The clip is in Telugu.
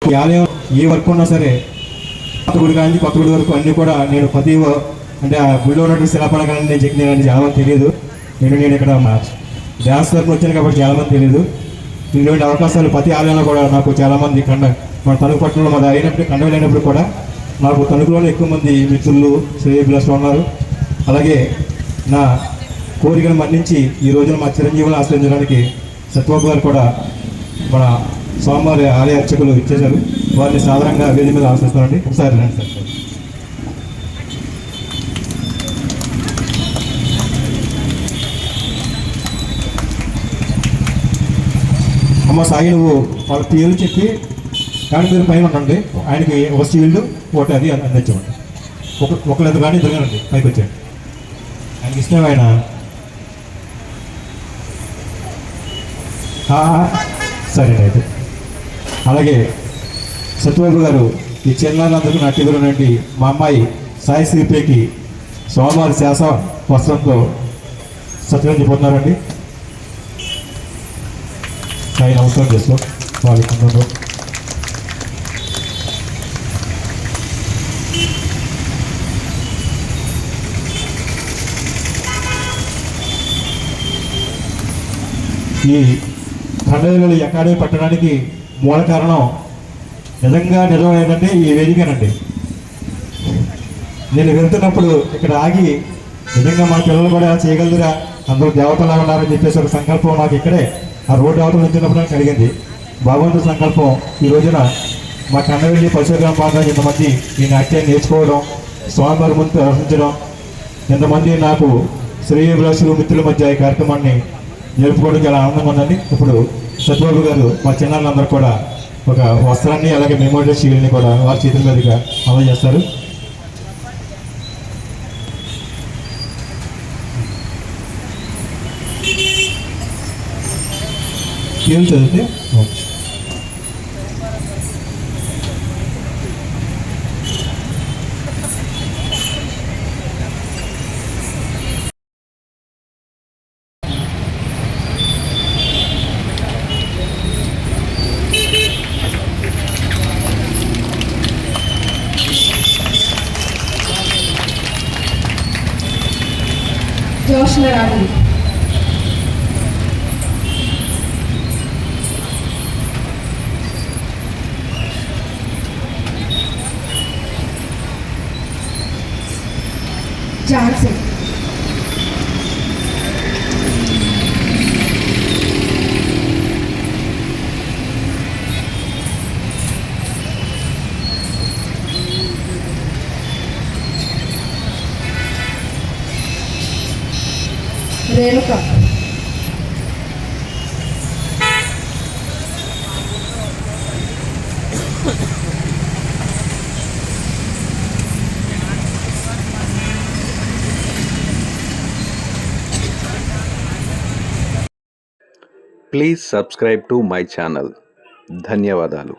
ఈ ఆలయం ఏ వర్క్ ఉన్నా సరే కొత్త గుడి కానీ కొత్త గుడి వరకు అన్నీ కూడా నేను ప్రతి అంటే ఆ గుడిలో ఉన్నటువంటి శిలాపలకాలని నేను చెక్కినానని చాలామంది తెలియదు. నేను ఇక్కడ డ్యాన్స్ తరఫున వచ్చాను కాబట్టి చాలామంది తెలియదు. ఇటువంటి అవకాశాలు ప్రతి ఆలయంలో కూడా నాకు చాలామంది మన తణుకు పట్టణంలో మాది అయినప్పుడు కండవలు అయినప్పుడు కూడా నాకు తణుకులోనే ఎక్కువ మంది మిత్రులు శ్రేయభిలాషులు ఉన్నారు. అలాగే నా కోరికను మన్నించి ఈ రోజున మా చిరంజీవులను ఆశ్రయించడానికి సత్యబాబు గారు కూడా మన స్వామివారి ఆలయ అర్చకులు ఇచ్చేశారు. వారిని సాధారణంగా వేది మీద ఆశ్రయిస్తున్నారండి. ఒకసారి రండి సార్. అమ్మ సాయి నువ్వు వాళ్ళ పేర్లు చెప్పి కానీ మీరు పైన ఉండండి. ఆయనకి ఒక షీల్డ్ ఒకటి అది అందించమండి. ఒకళ్ళు కానీ ఇద్దరుగానండి పైకి వచ్చాడు. ఆయనకి ఇష్టం ఆయన సరే అయితే. అలాగే సత్యబాబు గారు ఈ చిన్నారందరికీ నా టీవీలో నుండి మా అమ్మాయి సాయి శ్రీపేకి సోమవారి శాస వస్త్రంతో సత్కరించిపోతున్నారండి. సాయి నమస్కారం చేసుకో వాళ్ళ ఈ ఖండవేలు అకాడమీ పట్టడానికి మూల కారణం నిజం ఏంటంటే ఈ వేదికనండి. నేను వెళ్తున్నప్పుడు ఇక్కడ ఆగి నిజంగా మా పిల్లలు కూడా చేయగలదురా, అందరూ దేవతలా ఉన్నారని చెప్పేసి ఒక సంకల్పం నాకు ఇక్కడే ఆ రోడ్డు అవతల నుంచినప్పుడు నాకు కలిగింది. భగవంతుడి సంకల్పం ఈ రోజున మా కండవెల్లి పరశురామ ప్రాంతానికి ఇంతమంది ఈ నాట్యాన్ని నేర్చుకోవడం, స్వామివారి ముందు ప్రదర్శించడం, ఇంతమంది నాకు శ్రేయభిలాషులు మిత్రుల మధ్య ఈ కార్యక్రమాన్ని జరుపుకోవడం చాలా ఆనందంగా ఉందండి. ఇప్పుడు సత్యబాబు గారు మా చిన్నారులందరూ కూడా ఒక వస్త్రాన్ని అలాగే మెమోరియల్ షీల్డ్ని కూడా వారి చేతుల మీదుగా అందజేస్తారు. షీల్డ్ చదివితే Jyoshna Rani Jhansi Renuka please subscribe to my channel. ధన్యవాదాలు.